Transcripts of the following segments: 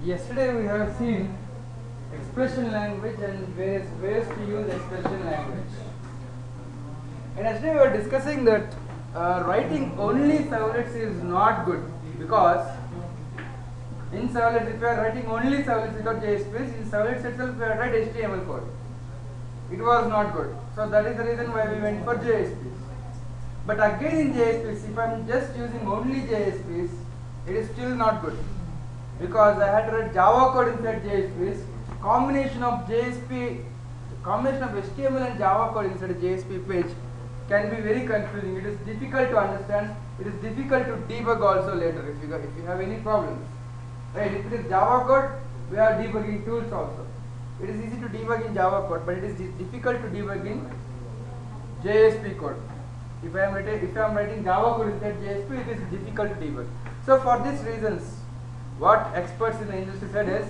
Yesterday we have seen expression language and various ways to use expression language. And yesterday we were discussing that writing only servlets is not good, because in servlets, if you are writing only servlets without JSPs, in servlets itself we have write HTML code. It was not good. So that is the reason why we went for JSPs. But again in JSPs, if I am just using only JSPs, it is still not good, because I had to write Java code inside JSPs. Combination of HTML and Java code inside a JSP page can be very confusing. It is difficult to understand. It is difficult to debug also later if you have any problems. Right? If it is Java code, we have debugging tools also. It is easy to debug in Java code, but it is difficult to debug in JSP code. If I am writing Java code inside JSP, it is difficult to debug. So for these reasons, what experts in the industry said is,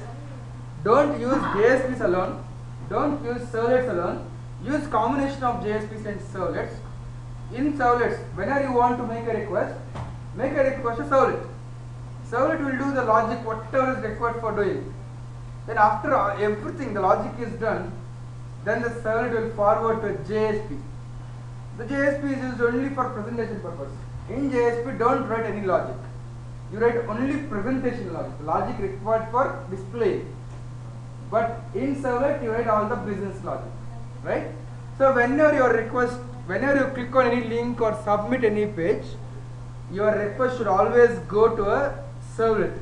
don't use JSPs alone, don't use servlets alone, use combination of JSPs and servlets. In servlets, whenever you want to make a request to servlet. Servlet will do the logic, whatever is required for doing. Then after everything, the logic is done, then the servlet will forward to a JSP. The JSP is used only for presentation purpose. In JSP, don't write any logic. You write only presentation logic, logic required for display. But in servlet, you write all the business logic, right? So whenever you click on any link or submit any page, your request should always go to a servlet.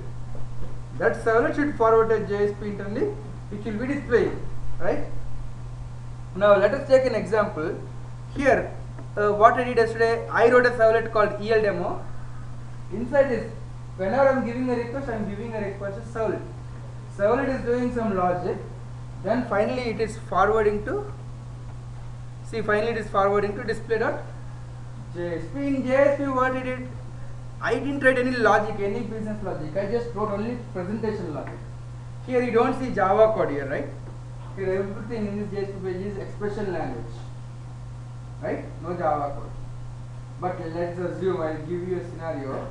That servlet should forward a JSP internally, which will be displayed, right? Now let us take an example. Here, what I did yesterday, I wrote a servlet called ELDemo. Inside this, whenever I am giving a request, I am giving a request to servlet. Servlet is doing some logic, then finally it is forwarding to display.jsp. In JSP, what I did, I didn't write any logic, any business logic. I just wrote only presentation logic. Here you don't see Java code here, right? Here everything in this JSP page is expression language, right? No Java code. But let's assume I will give you a scenario.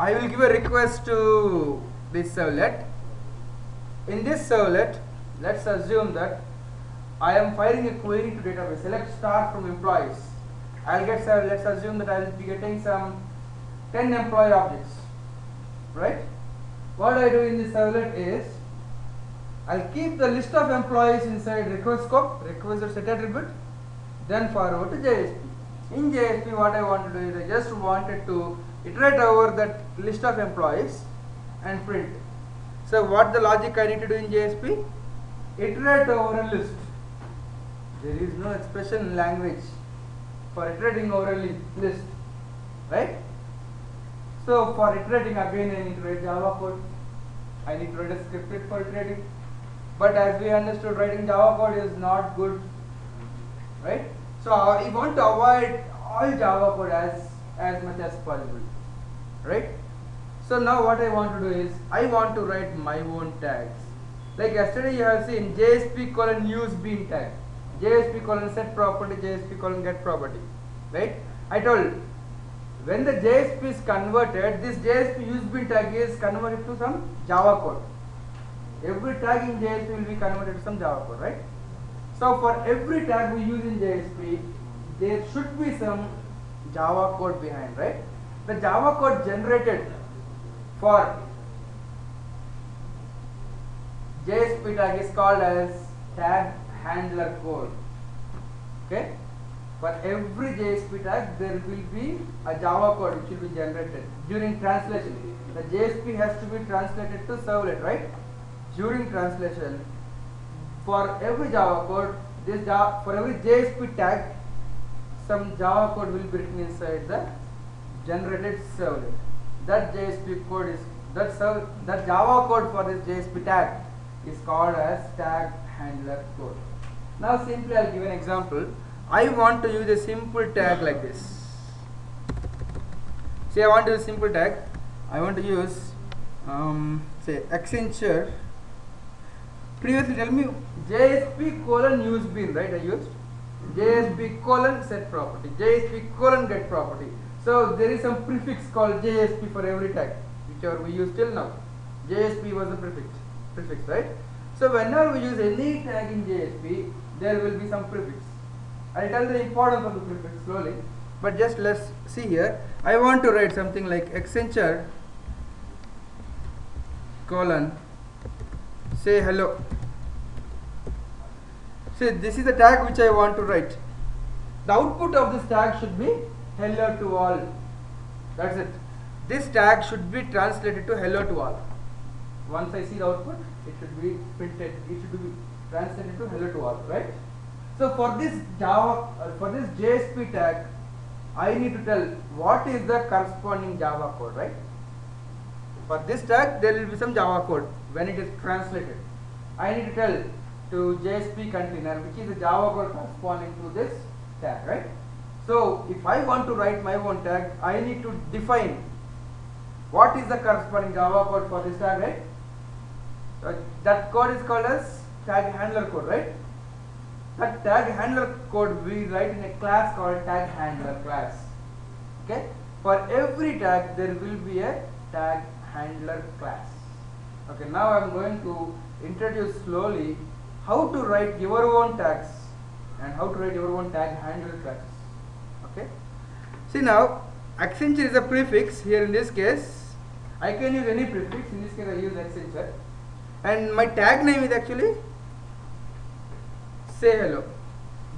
I will give a request to this servlet. In this servlet, let's assume that I am firing a query to database. Select star from employees. Let's assume that I will be getting some 10 employee objects, right? What I do in this servlet is, I'll keep the list of employees inside request scope, request or set attribute, then forward to JSP. In JSP, what I want to do is, I just wanted to iterate over that list of employees and print. So what the logic I need to do in JSP? Iterate over a list. There is no expression language for iterating over a list, right? So for iterating, again I need to write Java code. I need to write a script for iterating. But as we understood, writing Java code is not good, right? So I want to avoid all Java code as much as possible, right? So now what I want to do is, I want to write my own tags. Like yesterday you have seen JSP colon use bean tag, JSP colon set property, JSP colon get property, right? I told, when the JSP is converted, this JSP use bean tag is converted to some Java code. Every tag in JSP will be converted to some Java code, right? So for every tag we use in JSP, there should be some Java code behind, right? The Java code generated for JSP tag is called as tag handler code. Okay? For every JSP tag, there will be a Java code which will be generated during translation. The JSP has to be translated to servlet, right? During translation, for every Java code, for every JSP tag, some Java code will be written inside the generated servlet. That JSP code is that Java code for this JSP tag is called as tag handler code. Now simply I'll give an example. I want to use a simple tag like this. Say I want to use a simple tag. I want to use say Accenture. Previously tell me JSP colon use bean, right? I used JSP colon set property, JSP colon get property. So there is some prefix called JSP for every tag. whichever we use till now. JSP was the prefix, right? So whenever we use any tag in JSP, there will be some prefix. I'll tell the importance of the prefix slowly, but just let's see here. I want to write something like Accenture colon say hello. See, this is the tag which I want to write. The output of this tag should be hello to all. That's it. This tag should be translated to hello to all. Once I see the output, it should be printed. It should be translated to hello to all, right? So for this JSP tag, I need to tell what is the corresponding Java code, right? For this tag, there will be some Java code when it is translated. I need to tell to JSP container which is the Java code corresponding to this tag, right? So if I want to write my own tag, I need to define what is the corresponding Java code for this tag, right? That code is called as tag handler code, right? That tag handler code we write in a class called tag handler class. Okay? For every tag there will be a tag handler class. Okay, now I am going to introduce slowly how to write your own tags and how to write your own tag handler classes. Okay? See, now Accenture is a prefix. Here in this case I can use any prefix. In this case I use Accenture, and my tag name is actually say hello.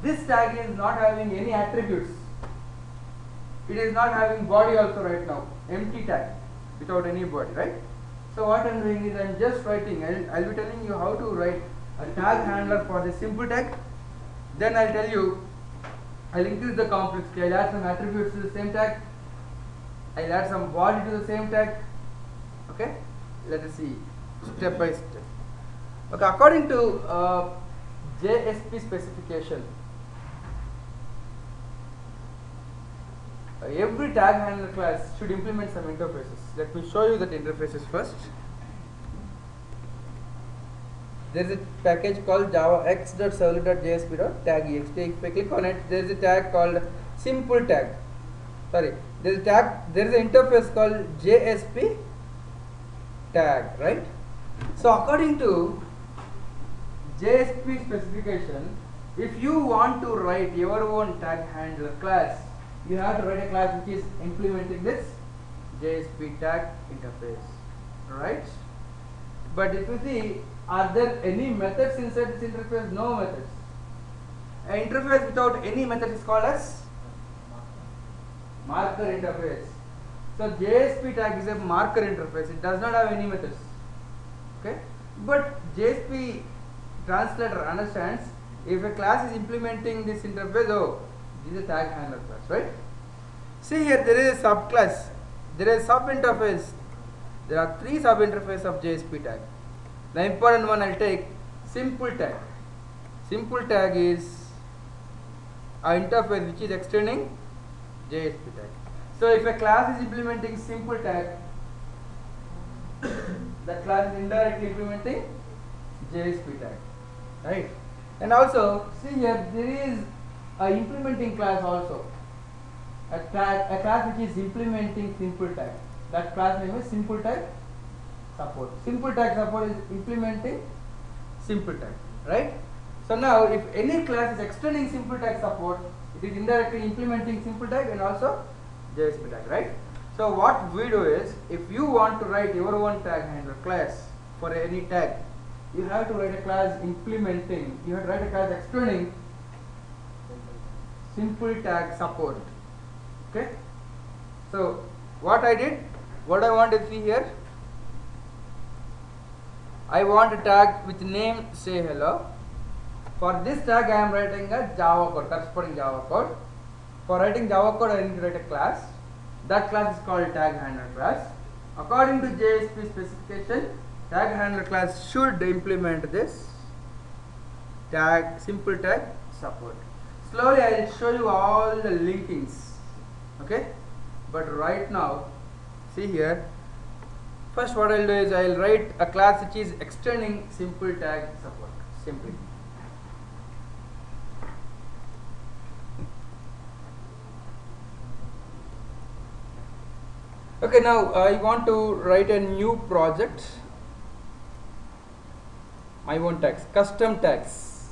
This tag is not having any attributes. It is not having body also right now. Empty tag without any body, right? So what I am doing is I am just writing. I'll be telling you how to write a tag handler for this simple tag. Then I'll tell you, I'll increase the complexity. I'll add some attributes to the same tag. I'll add some body to the same tag. Okay? Let us see step by step. Okay, according to JSP specification, every tag handler class should implement some interfaces. Let me show you that interfaces first. There is a package called java x.servlet.jsp.tagext. If I click on it, there is a tag called simple tag. Sorry, there is an interface called JSP tag, right? So according to JSP specification, if you want to write your own tag handler class, you have to write a class which is implementing this JSP tag interface, right? But if you see, are there any methods inside this interface? No methods. An interface without any method is called as marker interface. So JSP tag is a marker interface. It does not have any methods. Okay, but JSP translator understands if a class is implementing this interface, oh, this is a tag handler class, right? See here, there is a subclass, there is a sub interface. There are three sub interfaces of JSP tag. The important one I'll take simple tag. Simple tag is an interface which is extending JSP tag. So if a class is implementing simple tag, that class is indirectly implementing JSP tag, right? And also see here, there is a implementing class also, a class which is implementing simple tag. That class name is simple tag support. Simple tag support is implementing simple tag, right? So now if any class is extending simple tag support, it is indirectly implementing simple tag and also JSP tag, right? So what we do is, if you want to write your own tag handler class for any tag, you have to write a class implementing, you have to write a class extending simple tag support. Okay? So what I did, what I want to see here, I want a tag with name say hello. For this tag I am writing a Java code, corresponding Java code. For writing Java code I need to write a class. That class is called tag handler class. According to JSP specification, tag handler class should implement this tag simple tag support. Slowly I will show you all the linkings. Okay, but right now see here, first what I will do is I will write a class which is extending simple tag support simply. Okay, now I want to write a new project. My own tags, custom tags,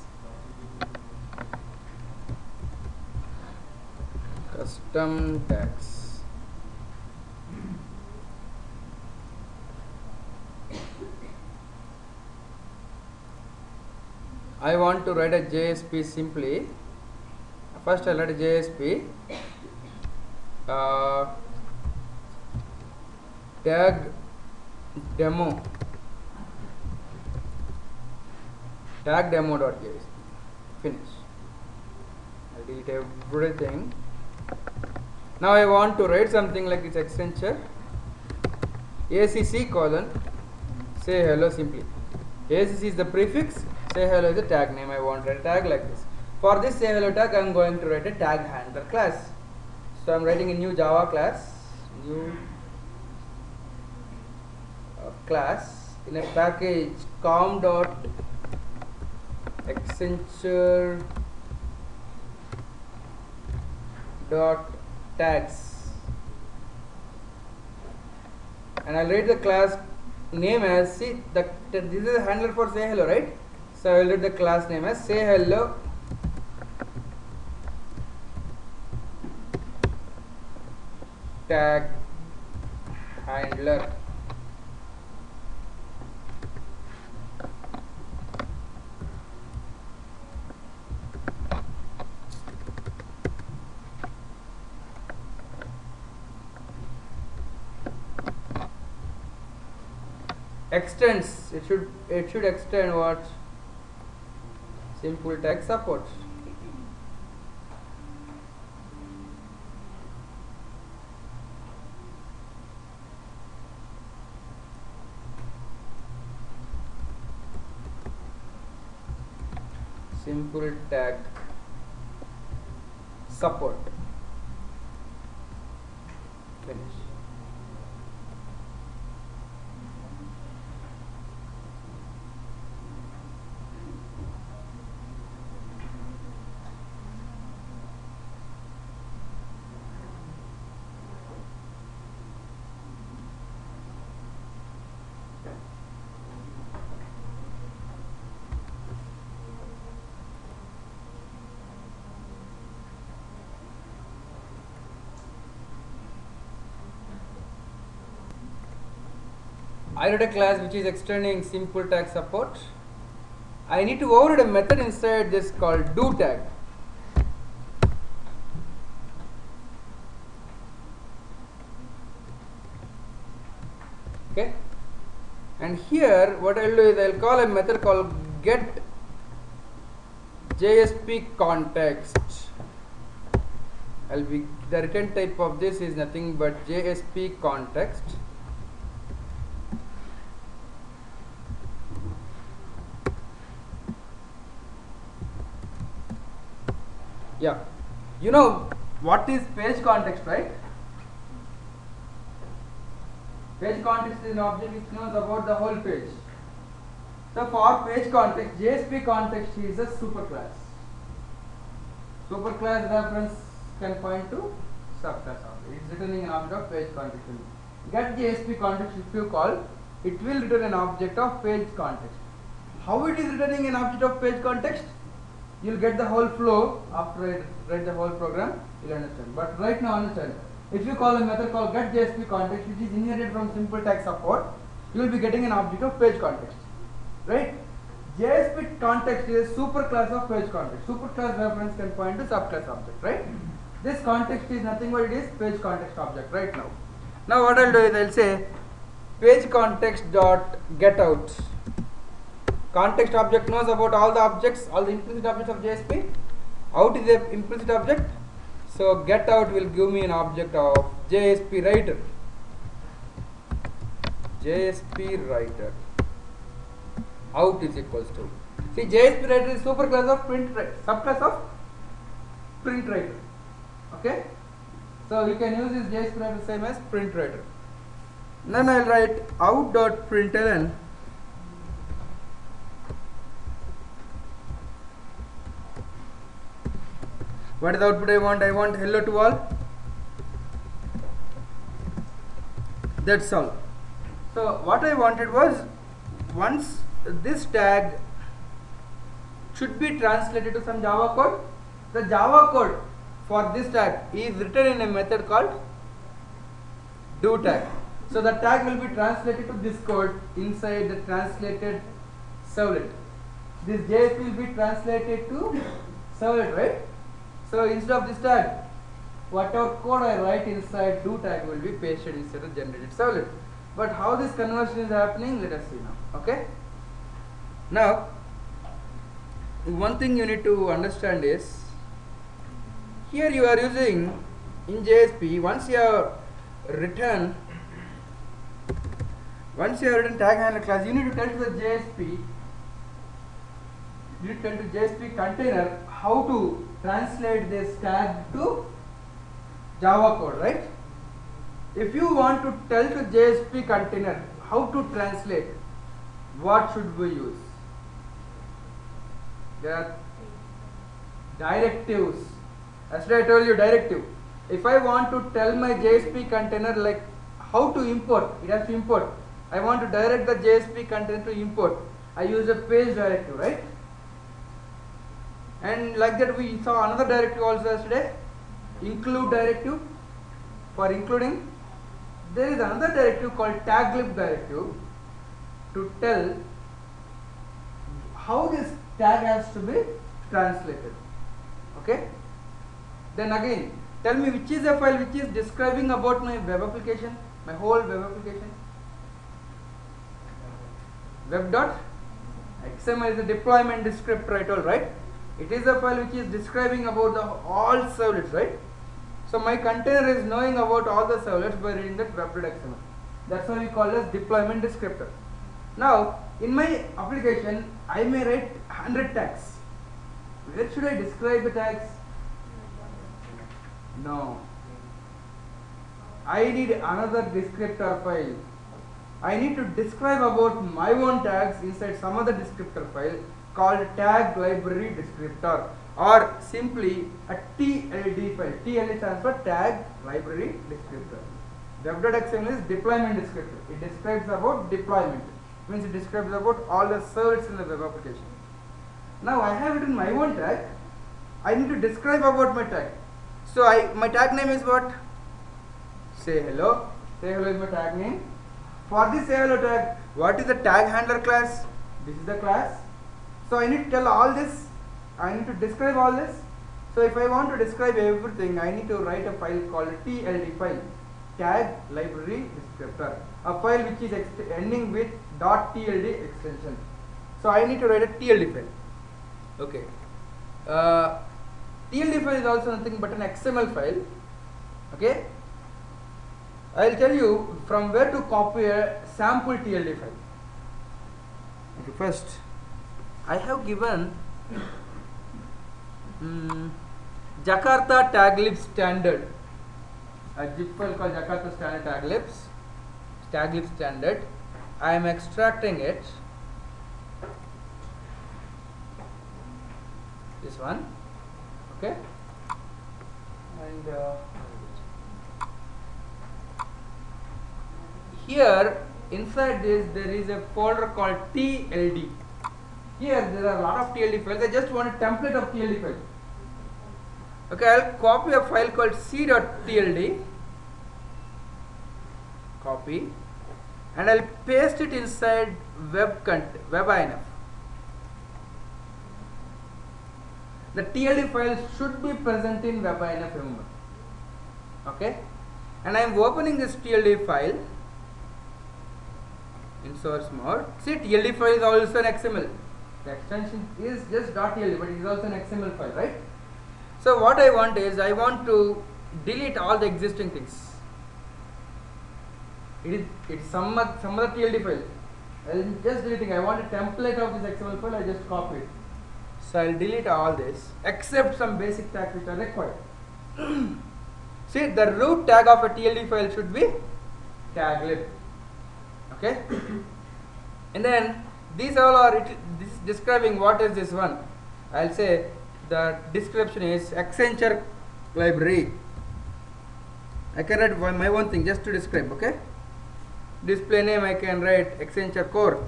custom tags. I want to write a JSP simply. First I'll write a JSP tag demo tag demo.jsp. Finish. I delete everything. Now I want to write something like this: Accenture ACC colon say hello simply. ACC is the prefix, say hello is the tag name. I want to write a tag like this. For this say hello tag, I am going to write a tag handler class. So I am writing a new Java class, new class in a package com.accenture.tags, and I'll write the class name as, see, this is a handler for say hello, right? So I will write the class name as say hello tag handler. Extends, it should extend what? Simple tag support. Simple tag support. Finish. I wrote a class which is extending simple tag support. I need to override a method inside this called do tag. Okay, and here what I'll do is I'll call a method called get JSP context. The return type of this is nothing but JSP context. Yeah, you know what is page context, right? Page context is an object which knows about the whole page. So for page context, JSP context is a superclass. Superclass reference can point to subclass object. It is returning an object of page context. Get JSP context, if you call, it will return an object of page context. How it is returning an object of page context? You will get the whole flow after I write the whole program. You will understand. But right now understand. If you call a method called get JSP context, which is inherited from simple tag support, you will be getting an object of page context, right? JSP context is a superclass of page context. Superclass reference can point to subclass object, right? This context is nothing but it is page context object right now. Now what I'll do is I'll say page context dot get out. Context object knows about all the objects, all the implicit objects of JSP. Out is a implicit object. So get out will give me an object of JSP writer. JSP writer. Out is equals to. See, JSP writer is superclass of print writer, subclass of print writer. Okay. So we can use this JSP writer same as print writer. Then I'll write out.println. What is the output I want? I want hello to all. That's all. So what I wanted was, once this tag should be translated to some Java code, the Java code for this tag is written in a method called do tag. So the tag will be translated to this code inside the translated servlet. This JS will be translated to servlet, right? So instead of this tag, whatever code I write inside do tag will be pasted inside the generated servlet. But how this conversion is happening, let us see now. Okay. Now, one thing you need to understand is, here you are using in JSP, once you have written tag handler class, you need to tell to the JSP, you need to tell to JSP container how to translate this tag to Java code, right? If you want to tell to JSP container how to translate, what should we use? There are directives. As I told you, directive. If I want to tell my JSP container like how to import, it has to import. I want to direct the JSP container to import. I use a page directive, right? And like that we saw another directive also yesterday, include directive for including. There is another directive called taglib directive to tell how this tag has to be translated. Okay. Then again, tell me which is a file which is describing about my web application, my whole web application. Web.xml is a deployment descriptor, I told, right? It is a file which is describing about the all servlets, right? So my container is knowing about all the servlets by reading that web.xml. That's why we call it as deployment descriptor. Now, in my application, I may write 100 tags. Where should I describe the tags? No. I need another descriptor file. I need to describe about my own tags inside some other descriptor file called tag library descriptor, or simply a TLD file. TLD stands for tag library descriptor. Web.xml is deployment descriptor. It describes about deployment. Means it describes about all the servers in the web application. Now I have written my own tag. I need to describe about my tag. So my tag name is what? Say hello. Say hello is my tag name. For this say hello tag, what is the tag handler class? This is the class. So I need to tell all this. I need to describe all this. So if I want to describe everything, I need to write a file called TLD file, tag library descriptor, a file which is ending with .tld extension. So I need to write a TLD file. Okay. TLD file is also nothing but an XML file. Okay. I will tell you from where to copy a sample TLD file. Okay, first, I have given Jakarta taglib standard, a zip file called Jakarta standard taglib standard. I am extracting it. This one, okay, and here inside this there is a folder called TLD. Here there are a lot of TLD files. I just want a template of TLD file. Okay, I'll copy a file called c.tld, copy, and I'll paste it inside webinf. The TLD file should be present in webinf, remember. Okay, and I am opening this TLD file in source mode. See, TLD file is also an XML. The extension is just .tld, but it is also an XML file, right? So what I want is, I want to delete all the existing things. It's some other TLD file. I'm just deleting. I want a template of this XML file. I just copy it. So I'll delete all this except some basic tags which are required. See, the root tag of a TLD file should be taglib. Okay, and then these all are this is describing what is this one. I'll say the description is Accenture library. I can write my own thing just to describe. Okay, display name I can write Accenture Core.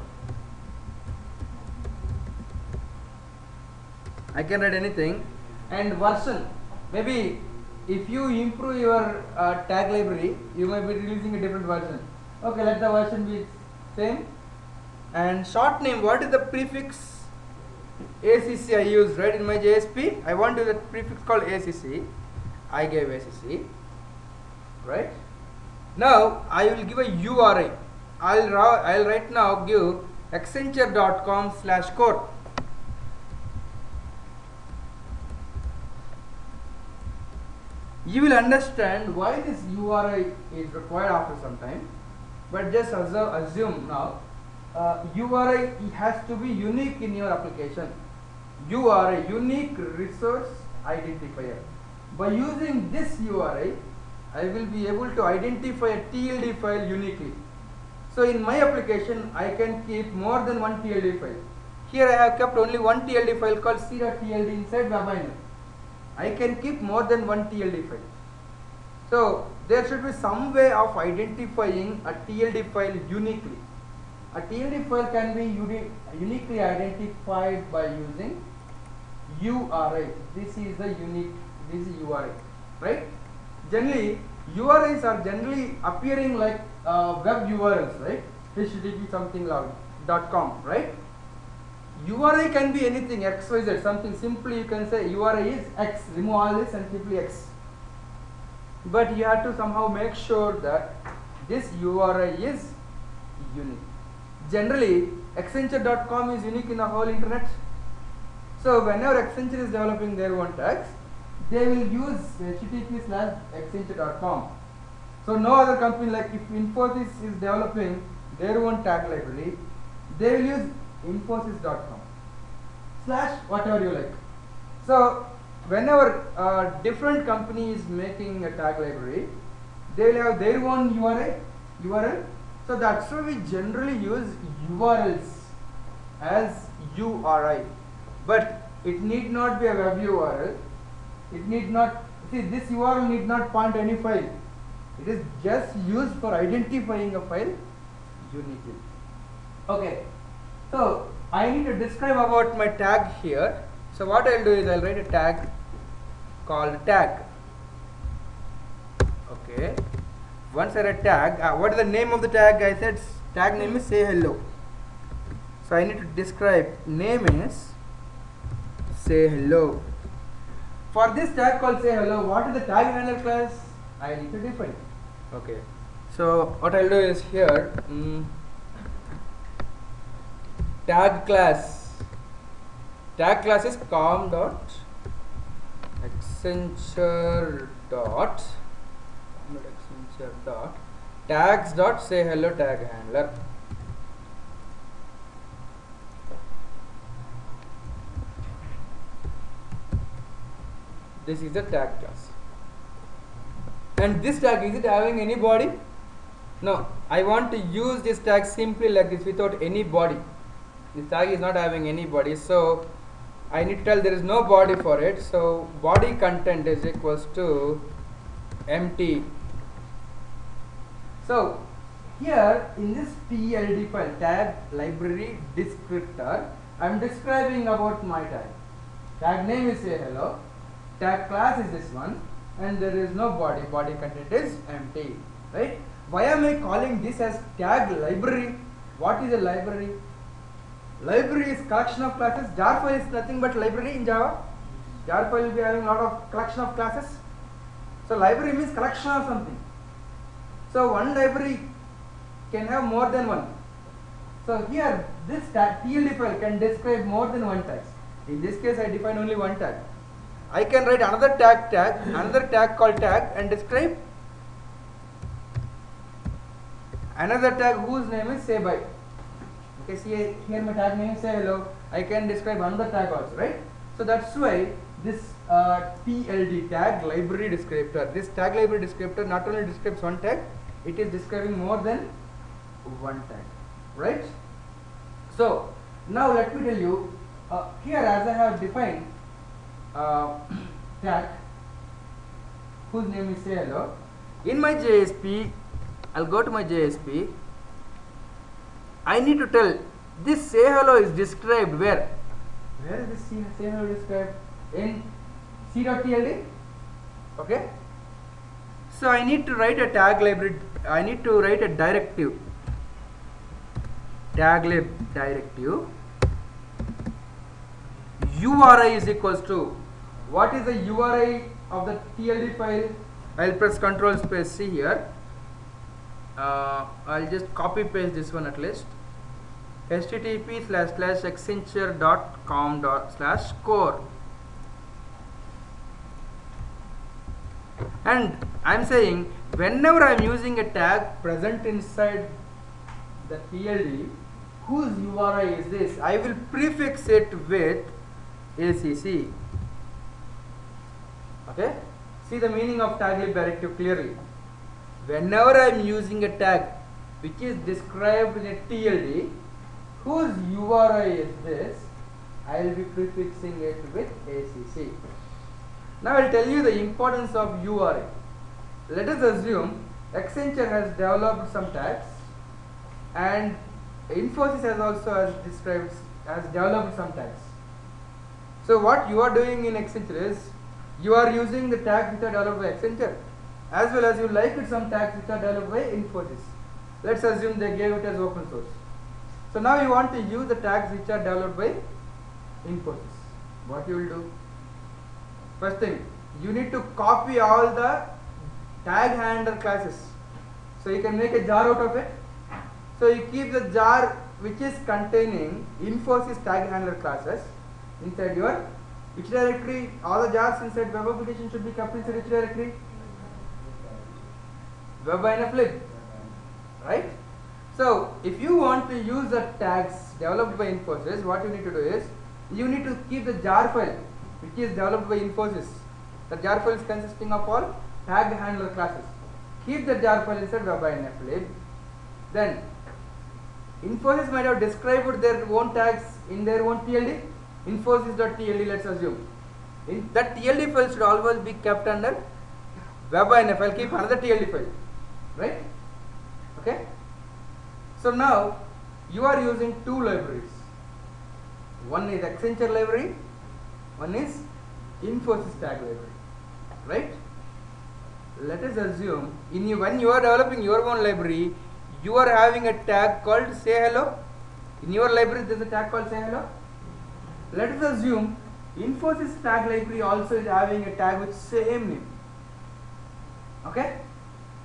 I can write anything. And version, maybe if you improve your tag library, you might be releasing a different version. Okay, let the version be same. And short name, what is the prefix ACC I use, right? In my JSP I want to use a prefix called ACC. I gave ACC, right? Now I will give a URI. I'll right now give accenture.com/core. You will understand why this URI is required after some time, but just assume now URI has to be unique in your application. URI, unique resource identifier. By using this URI, I will be able to identify a TLD file uniquely. So in my application, I can keep more than one TLD file. Here I have kept only one TLD file called c.tld inside WebInner. I can keep more than one TLD file. So there should be some way of identifying a TLD file uniquely. A TLD file can be uniquely identified by using URI. This is the unique, this is URI, right? Generally, URIs are generally appearing like web URLs, right? http something .com, right? URI can be anything, XYZ, something. Simply you can say URI is X, remove all this and simply X. But you have to somehow make sure that this URI is unique. Generally, Accenture.com is unique in the whole internet. So whenever Accenture is developing their own tags, they will use http/accenture.com. So no other company, like if Infosys is developing their own tag library, they will use infosys.com / whatever you like. So whenever different company is making a tag library, they will have their own URL. So that's why we generally use URLs as URI, but it need not be a web URL. It need not, see, this URL need not point to any file. It is just used for identifying a file uniquely. Okay, so I need to describe about my tag here. So what I'll do is I'll write a tag called tag. Okay, once I write tag, what is the name of the tag? I said tag name is say hello. So I need to describe, name is say hello. For this tag called say hello, what is the tag handler class? I need to define. Okay, so what I'll do is here tag class is com.accenture dot tags dot say hello tag handler. This is the tag class. And this tag, is it having any body? No, I want to use this tag simply like this without any body. This tag is not having any body, so I need to tell there is no body for it. So body content is equals to empty. So here in this TLD file, tag library descriptor, I am describing about my tag. Tag name is say hello. Tag class is this one, and there is no body. Body content is empty, right? Why am I calling this as tag library? What is a library? Library is collection of classes. Jar file is nothing but library in Java. Jar file will be having a lot of collection of classes. So library means collection of something. So one library can have more than one. So here this tag TLD file can describe more than one tag. In this case I define only one tag. I can write another tag called tag and describe another tag whose name is say bye. Okay, see here my tag name is say hello. I can describe another tag also, right? So that's why this TLD tag library descriptor, this tag library descriptor not only describes one tag, it is describing more than one tag, right? So now let me tell you here, as I have defined tag whose name is say hello, in my JSP I'll go to my JSP I need to tell this say hello is described where? Where is this say hello described? In c.tld. Okay. So I need to write a tag library. I need to write a directive. Taglib directive. URI is equals to, what is the URI of the TLD file? I'll press Control space C here. I'll just copy paste this one at least. http://accenture.com/core. And I'm saying whenever I'm using a tag present inside the TLD, whose URI is this? I will prefix it with ACC. Okay? See the meaning of taglib directive clearly. Whenever I am using a tag which is described in a TLD, whose URI is this? I will be prefixing it with ACC. Now I will tell you the importance of URI. Let us assume Accenture has developed some tags and Infosys has also has developed some tags. So what you are doing in Accenture is you are using the tags which are developed by Accenture, as well as you liked some tags which are developed by Infosys. Let's assume they gave it as open source. So now you want to use the tags which are developed by Infosys. What you will do? First thing, you need to copy all the tag handler classes. So you can make a jar out of it. So you keep the jar which is containing Infosys tag handler classes inside your which directory? All the jars inside web application should be kept inside which directory? Web-inf-lib, right? So if you want to use the tags developed by Infosys, what you need to do is you need to keep the jar file which is developed by Infosys. The jar file is consisting of all tag handler classes. Keep the jar file inside web-inf-lib. Then Infosys might have described their own tags in their own TLD. Infosys.tld, let's assume. That TLD file should always be kept under web-inf. I'll keep another TLD file, right? Okay. So now you are using two libraries. One is Accenture library, one is Infosys tag library, right? Let us assume when you are developing your own library, you are having a tag called say hello. In your library there is a tag called say hello. Let us assume Infosys tag library also is having a tag with same name. Okay.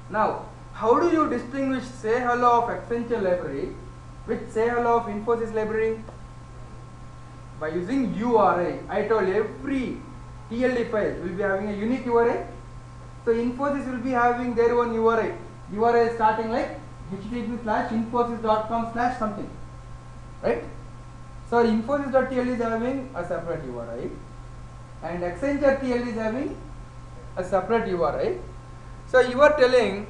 Now how do you distinguish say hello of Accenture library with say hello of Infosys library? By using URI. I told you every TLD file will be having a unique URI. So Infosys will be having their own URI. URI is starting like http://infosys.com/something, right? So Infosys.tld is having a separate URI and Accenture TLD is having a separate URI. So you are telling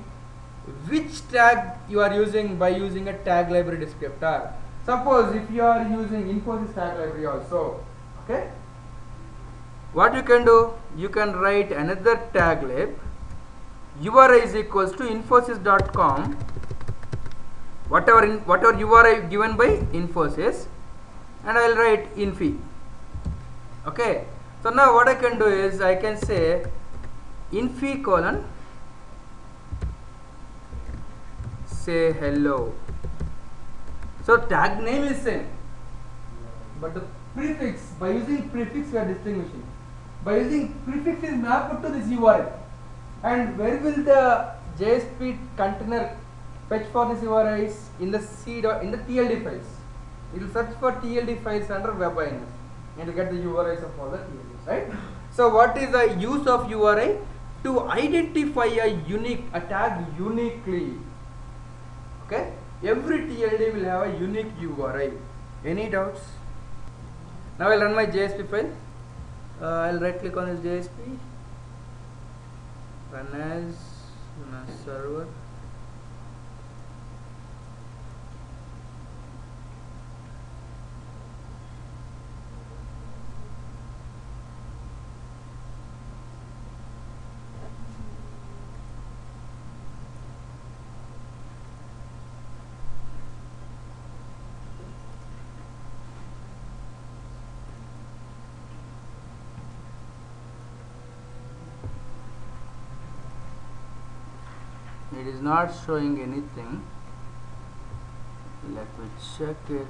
which tag you are using by using a tag library descriptor. Suppose if you are using Infosys tag library also, okay, what you can do? You can write another tag lib. URI is equals to infosys.com, whatever URI given by Infosys, and I will write infi. Okay. So now what I can do is I can say infi : say hello. So tag name is same, but the prefix, by using prefix we are distinguishing. By using prefix is mapped to this URI. And where will the JSP container fetch for this URIs? In the TLD files. It will search for TLD files under web-inf and will get the URIs of all the TLDs, right? So what is the use of URI? To identify a tag uniquely. Okay? Every TLD will have a unique URI. Any doubts? Now I'll run my JSP file. I'll right click on this JSP. Run as server. it is not showing anything. Let me check it.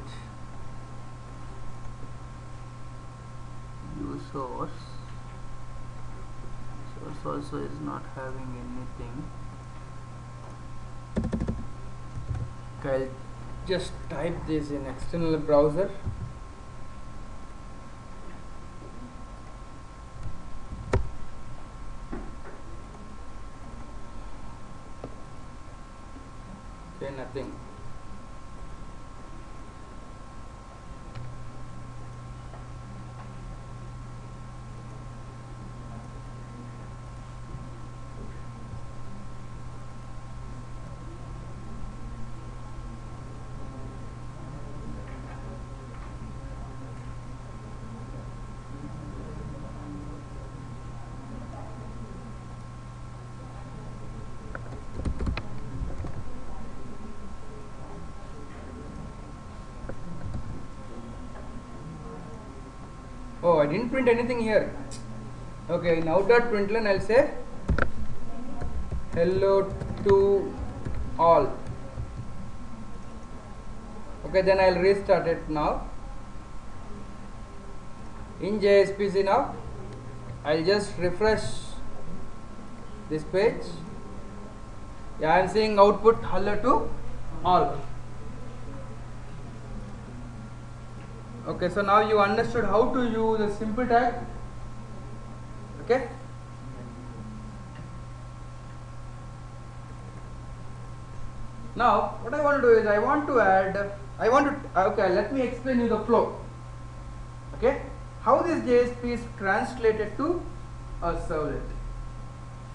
View source also is not having anything. Okay, I'll just type this in external browser. Okay, nothing. Oh, I didn't print anything here. Okay, in out.println I'll say hello to all. Okay, then I'll restart it now. In JSPC now, I'll just refresh this page. Yeah, I'm seeing output hello to all. Okay, so now you understood how to use a simple tag. Okay. Now, what I want to do is okay, let me explain you the flow. Okay, how this JSP is translated to a servlet.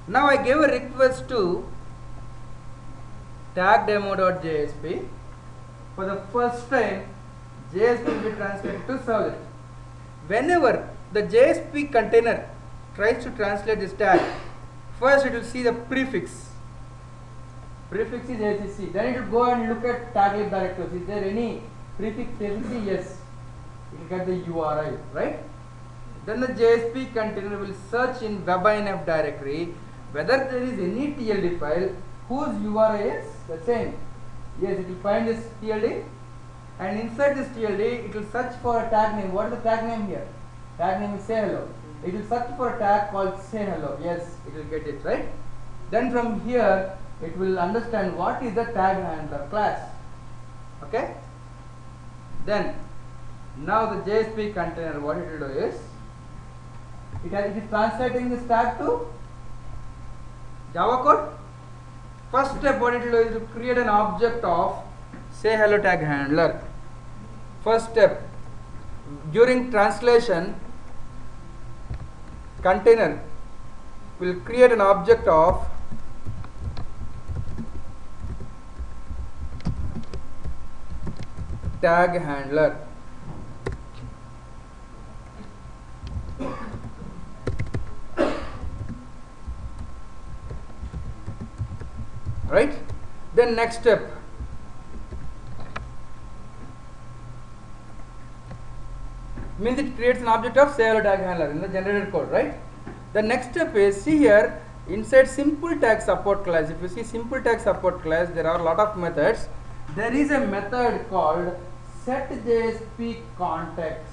Now I gave a request to tag demo.jsp. For the first time, JSP will be translated to servlet. Whenever the JSP container tries to translate this tag, first it will see the prefix. Prefix is ACC. Then it will go and look at taglib directives. Is there any prefix ACC? Yes. It will get the URI, right? Then the JSP container will search in webinf directory whether there is any TLD file whose URI is the same. Yes, it will find this TLD, and inside this TLD it will search for a tag name. What is the tag name here? Tag name is say hello. It will search for a tag called say hello. Yes, it will get it, right? Then from here it will understand what is the tag handler class. Okay? Then now the JSP container, what it will do is it is translating this tag to Java code. First step, what it will do is to create an object of say hello tag handler. First step, during translation, container will create an object of tag handler. Right? Then next step, means it creates an object of say hello tag handler in the generated code, right? The next step is, see here inside simple tag support class. If you see simple tag support class, there are a lot of methods. There is a method called setJSPContext.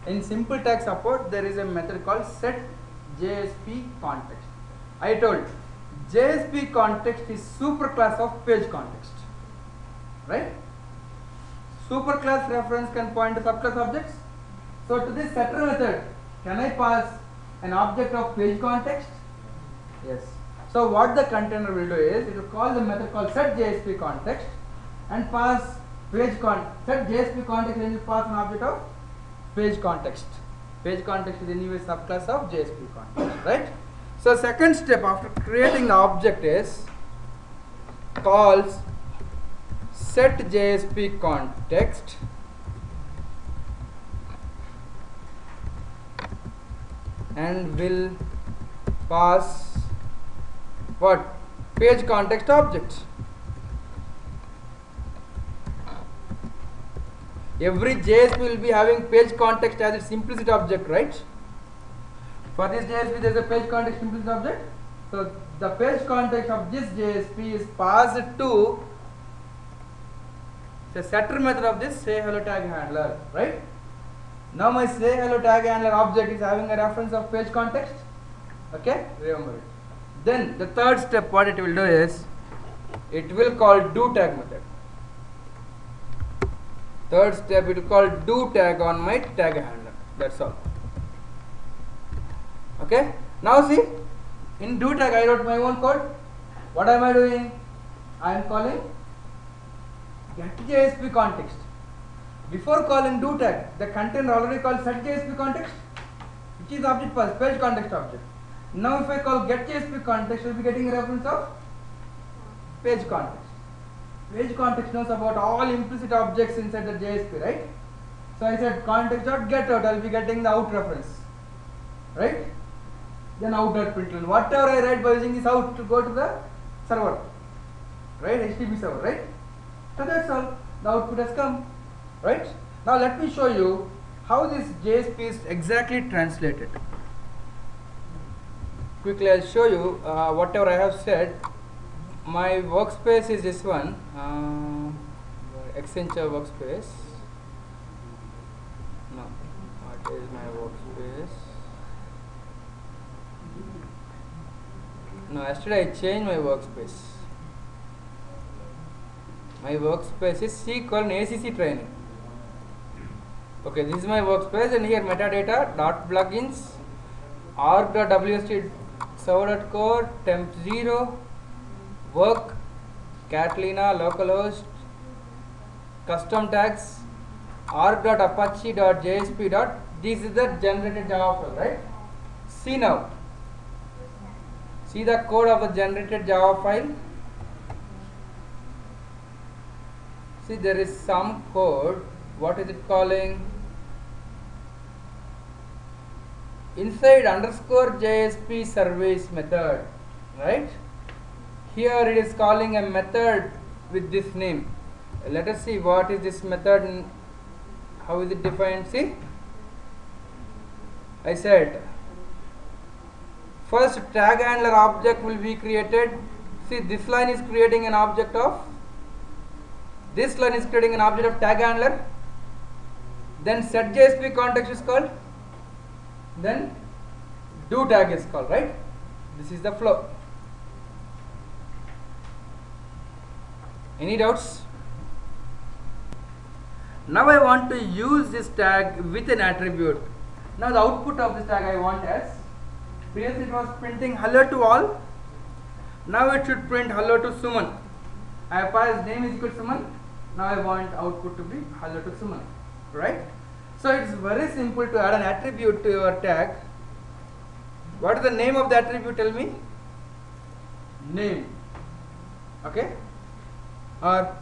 In simple tag support, there is a method called setJSPContext. I told JSP context is superclass of page context, right? Superclass reference can point to subclass objects. So to this setter method, can I pass an object of page context? Yes. So what the container will do is, it will call the method called setJSPContext and pass setJSPContext and will pass an object of page context. Page context is anyway subclass of JSPContext, right? So second step after creating the object is calls setJSPContext and will pass what? Page context object. Every JSP will be having page context as its implicit object, right? For this JSP there is a page context implicit object. So the page context of this JSP is passed to the setter method of this say hello tag handler, right? Now my say hello tag handler object is having a reference of page context. Okay, remember it. Then the third step, what it will do is it will call do tag method. Third step, it will call do tag on my tag handler. That's all. Okay. Now see, in do tag I wrote my own code. What am I doing? I am calling get JSP context. Before calling do tag, the container already called set JSP context, which is object first, page context object. Now if I call get JSP context, I will be getting a reference of page context. Page context knows about all implicit objects inside the JSP, right? So I said context.get out, I will be getting the out reference, right? Then out.println. Whatever I write by using this out to go to the server, right? HTTP server, right? So that's all. The output has come, right? Now let me show you how this JSP is exactly translated. Quickly I'll show you whatever I have said. My workspace is this one, Accenture workspace. No, what is my workspace? No, yesterday I changed my workspace. My workspace is SQL and ACC training. Okay, this is my workspace, and here metadata dot plugins org.wst server.core temp0 work Catalina localhost custom tags org.apache.jsp. This is the generated Java file, right? See now. See the code of the generated Java file. See, there is some code. What is it calling? Inside underscore JSP service method, right? Here it is calling a method with this name. Let us see what is this method and how is it defined. See, I said first tag handler object will be created. See, this line is creating an object of, this line is creating an object of tag handler. Then set JSP context is called. Then do tag is called, right? This is the flow. Any doubts? Now I want to use this tag with an attribute. Now the output of this tag I want as, previously it was printing hello to all. Now it should print hello to Suman. I have passed name is equal to Suman. Now I want output to be hello to Suman, right? So it's very simple to add an attribute to your tag. What is the name of the attribute? Tell me. Name. Okay. Or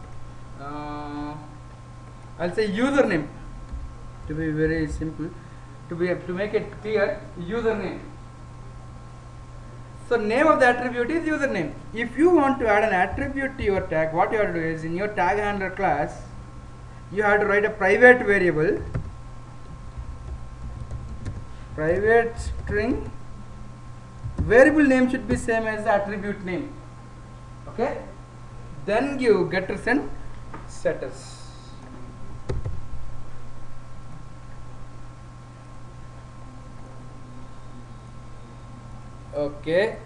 I'll say username. To be very simple, to make it clear, username. So name of the attribute is username. If you want to add an attribute to your tag, what you have to do is in your tag handler class, you have to write a private variable, private string. Variable name should be same as the attribute name. Okay. Then give getters and setters. Okay.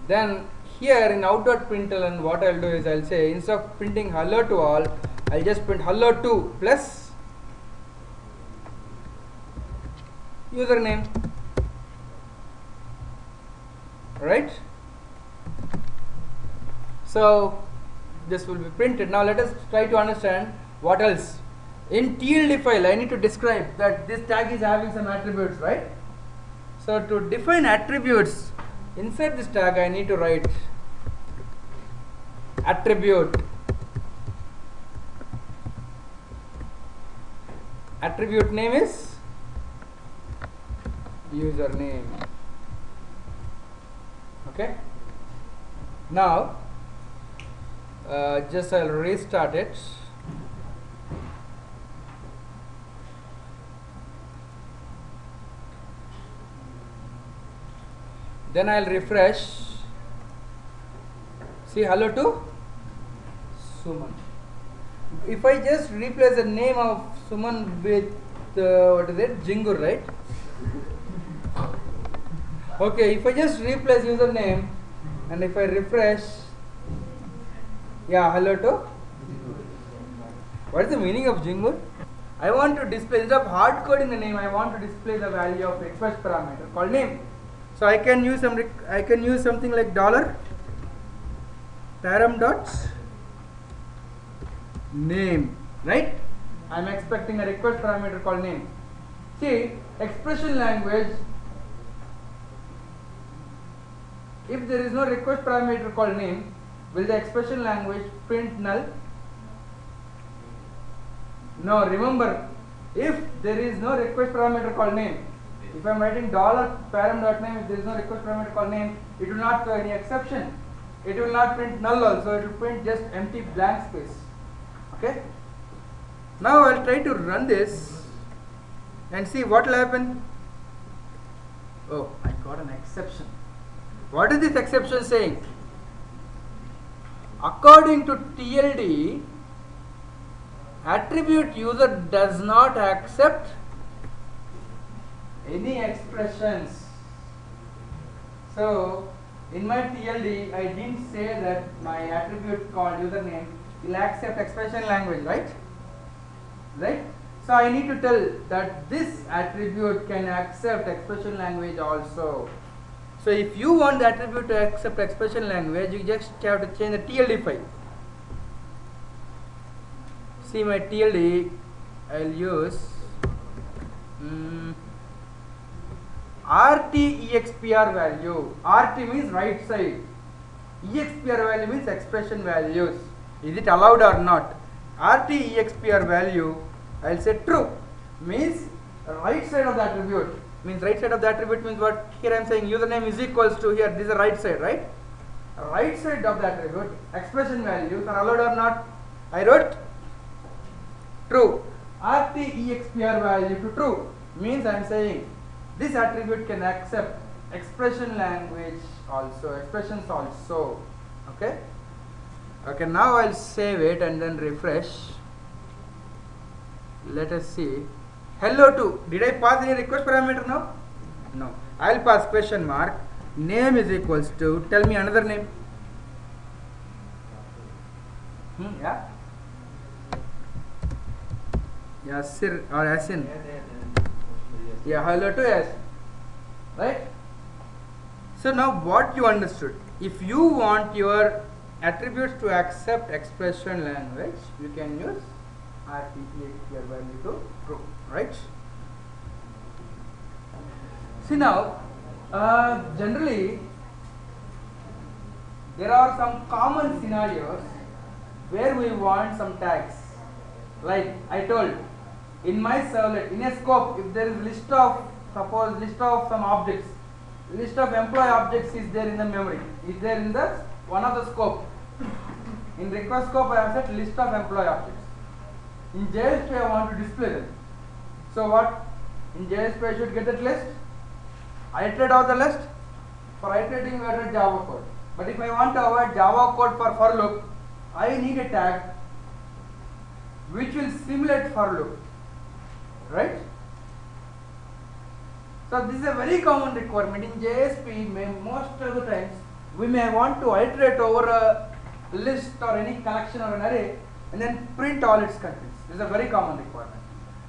Then here in out.println, what I'll do is I'll say instead of printing hello to all, I'll just print hello to plus username. Right? So this will be printed. Now let us try to understand what else. In TLD file, I need to describe that this tag is having some attributes, right? So to define attributes inside this tag, I need to write attribute. Attribute name is username. Okay. Now just I'll restart it. Then I'll refresh. See, hello to Suman. If I just replace the name of Suman with what is it, Jingur, right? Okay, if I just replace username and if I refresh, yeah, hello to. What is the meaning of Jingur? I want to display, instead of hard coding the name, I want to display the value of request parameter called name. So I can use something like dollar param dot name, right? I'm expecting a request parameter called name. See, expression language, if there is no request parameter called name, will the expression language print null? No, remember, if there is no request parameter called name, if I am writing dollar param.name, if there is no request parameter called name, it will not throw any exception. It will not print null also, it will print just empty blank space. Okay? Now I will try to run this and see what will happen. Oh, I got an exception. What is this exception saying? According to TLD, attribute user does not accept any expressions. So in my TLD, I didn't say that my attribute called username will accept expression language, right? Right? So I need to tell that this attribute can accept expression language also. So if you want the attribute to accept expression language, you just have to change the TLD file. See my TLD, I'll use RT-EXPR value. RT means right side. EXPR value means expression values. Is it allowed or not? RT-EXPR value, I'll say true. Means right side of the attribute. Means right side of the attribute means what? Here I am saying username is equals to, here this is the right side, right? Right side of the attribute, expression values are allowed or not? I wrote true. RT-EXPR value to true means I am saying this attribute can accept expression language also, expressions also. Okay? Okay, now I'll save it and then refresh. Let us see. Hello to, did I pass any request parameter now? No. I'll pass question mark. Name is equals to, tell me another name. Yeah? Yasir or Yasin. Yeah, hello to Yasin. Right? So now what you understood? If you want your attributes to accept expression language, you can use RT-EXPR value to true, right? See now, generally there are some common scenarios where we want some tags. Like I told, in my servlet, in a scope, if there is list of, suppose list of some objects, list of employee objects is there in the memory, is there in the one of the scope. In request scope I have set list of employee objects. In JSP I want to display them. So what? In JSP I should get that list. I iterate out the list. For iterating we iterate Java code. But if I want to avoid Java code for loop, I need a tag which will simulate for loop. Right? So this is a very common requirement. In JSP, most of the times we may want to iterate over a list or any collection or an array and then print all its contents. This is a very common requirement.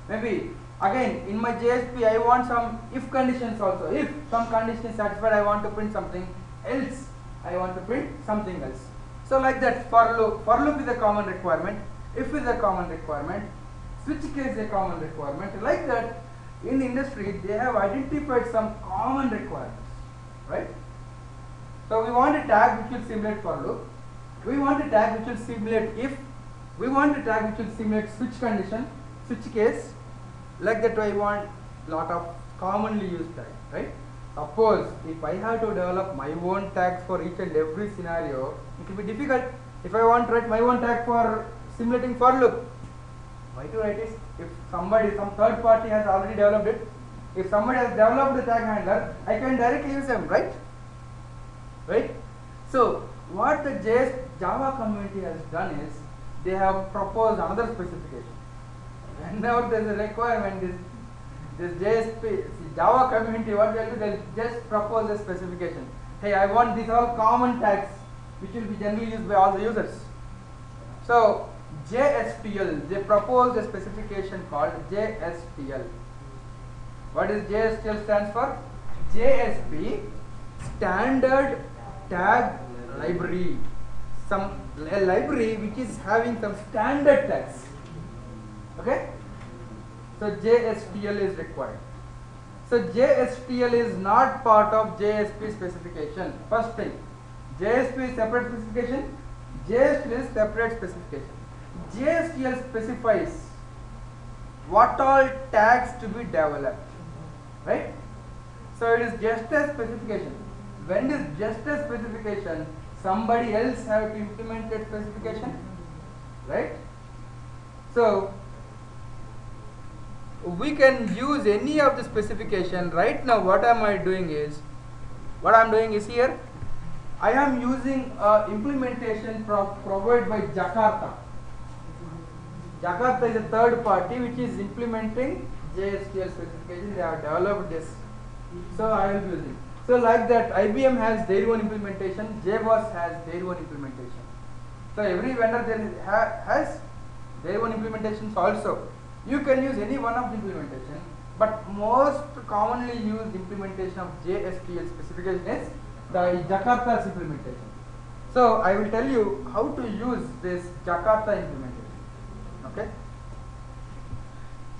Maybe again in my JSP I want some if conditions also. If some condition is satisfied, I want to print something else. I want to print something else. So like that, for loop is a common requirement. If is a common requirement. Switch case is a common requirement. Like that, in the industry they have identified some common requirements, right? So we want a tag which will simulate for loop. We want a tag which will simulate if. We want a tag which will simulate switch condition, switch case. Like that, I want lot of commonly used tags, right? Suppose if I have to develop my own tags for each and every scenario, it will be difficult. If I want to write my own tag for simulating for loop, why to write it? If somebody, some third party has already developed it, if somebody has developed the tag handler, I can directly use them, right? Right? So what the Java community has done is they have proposed another specification. Whenever there is a requirement, this JSP Java community, what they'll do, they'll just propose a specification. Hey, I want these all common tags which will be generally used by all the users. So JSPL, they proposed a specification called JSPL. What is JSPL stands for? JSP, Standard Tag Library. A library which is having some standard tags. Okay? So JSPL is required. So JSPL is not part of JSP specification. First thing, JSP is separate specification, JSPL is separate specification. JSPL specifies what all tags to be developed, right? So it is just a specification. When it is just a specification, somebody else have to implement that specification, right? So we can use any of the specification. Right now what am I doing is, here I am using implementation provided by Jakarta. Jakarta is a third party which is implementing JSPL specification. They have developed this, so I will be using. So like that, IBM has their own implementation, JBoss has their own implementation. So every vendor there has their own implementations also. You can use any one of the implementation, but most commonly used implementation of JSPL specification is the Jakarta's implementation. So I will tell you how to use this Jakarta implementation. Okay.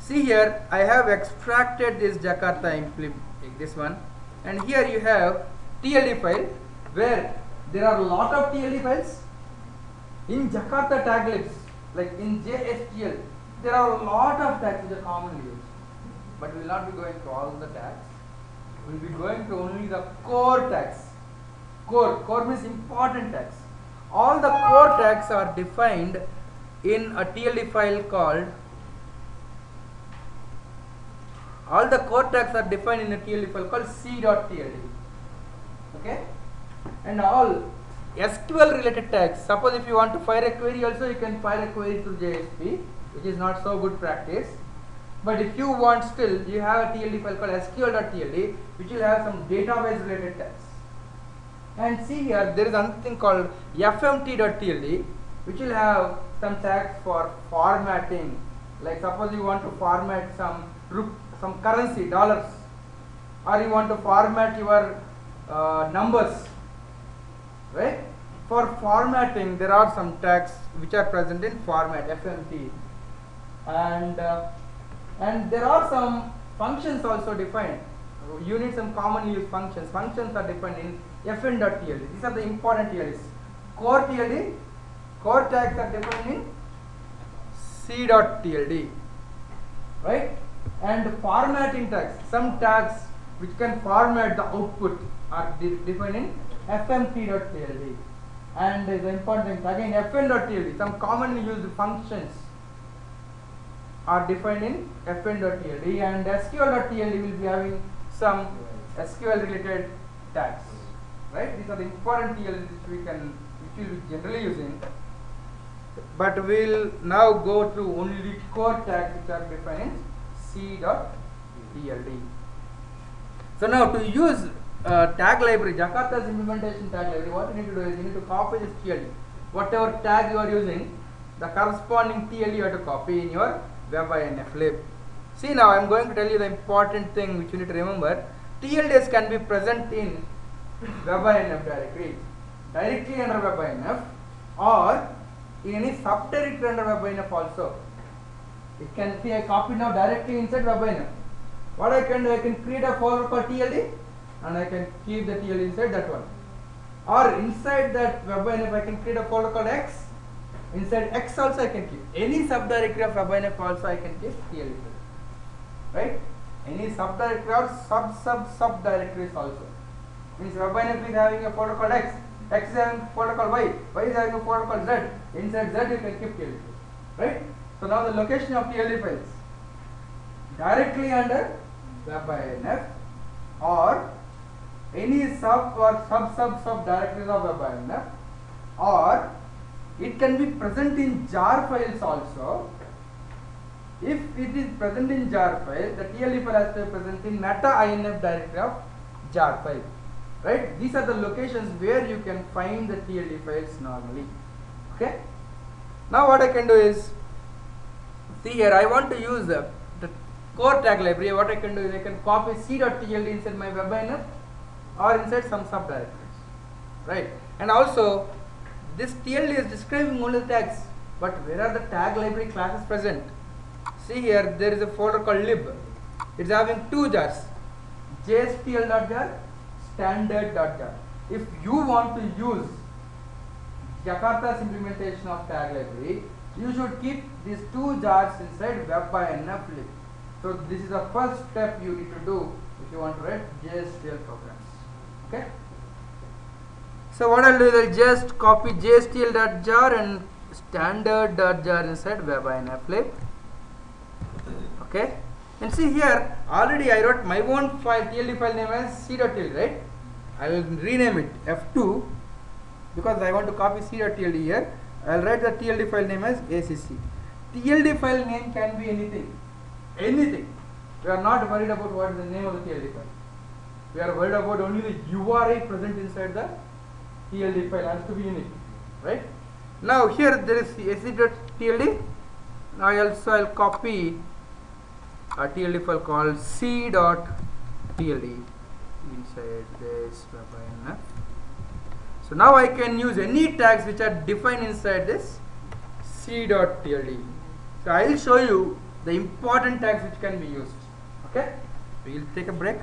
See here, I have extracted this Jakarta this one, and here you have TLD file where there are a lot of TLD files. In Jakarta tag libs, like in JSPL, there are a lot of tags which are commonly used, but we will not be going to all the tags. We will be going to only the core tags. Core means important tags. All the core tags are defined in a TLD file called, c.tld. Okay, and all SQL related tags. Suppose if you want to fire a query also, you can fire a query through JSP, which is not so good practice. But if you want, still you have a TLD file called sql.tld, which will have some database related tags. And see here, there is another thing called fmt.tld, which will have some tags for formatting. Like suppose you want to format some currency, dollars, or you want to format your numbers, right? For formatting, there are some tags which are present in format, fmt, and there are some functions also defined. You need some commonly used functions. Functions are defined in fn.tld. These are the important TLDs. Core TLD, core tags are defined in c.tld, right? And formatting tags, some tags which can format the output are defined in fmt.tld. And the important thing again, fn.tld, some commonly used functions are defined in fn.tld, and sql.tld will be having some SQL related tags, right? These are the important TLDs which we will be generally using, but we will now go through only core tags which are defined in c.tld. So now to use tag library, Jakarta's implementation tag library, what you need to do is you need to copy this TLD. Whatever tag you are using, the corresponding TLD you have to copy in your WebINF lib. See, now I am going to tell you the important thing which you need to remember. TLDs can be present in WebINF directly under WebINF, or in any subdirectory under WebINF also. It can see I copied now directly inside WebINF. What I can do, I can create a folder called TLD and I can keep the TLD inside that one. Or inside that WebINF I can create a folder called X. Inside X also I can keep. Any subdirectory of WebINF also I can keep TLD. Right? Any subdirectory or subdirectories also. Means WebINF is having a folder called X, X is having a folder called Y, Y is having a folder called Z. Inside Z you can keep TLD. Right? So now the location of TLD files directly under WebINF or any sub or sub directories of WebINF or it can be present in jar files also. If it is present in jar file, the TLD file has to be present in meta-inf directory of jar file. Right? These are the locations where you can find the TLD files normally. Okay? Now what I can do is, see here, I want to use the core tag library. What I can do is I can copy c.tld inside my webinf or inside some subdirectories. Right? And also, this TLD is describing only the tags, but where are the tag library classes present? See here, there is a folder called lib. It's having two jars, jstl.jar, standard.jar. If you want to use Jakarta's implementation of tag library, you should keep these two jars inside web.inf lib. So this is the first step you need to do if you want to write JSTL programs. Okay. So what I'll do is I'll just copy jstl.jar and standard.jar inside web.inf lib. Okay. And see here, already I wrote my own file, TLD file name as c.tld, right? I will rename it F2 because I want to copy c.tld here. I will write the TLD file name as ACC. TLD file name can be anything. Anything. We are not worried about what is the name of the TLD file. We are worried about only the URI present inside the TLD file has to be unique. Right? Now here there is ac.tld. Now I'll copy a TLD file called c.tld inside this web.inf. So now I can use any tags which are defined inside this c.tld. So I will show you the important tags which can be used. Okay, we will take a break.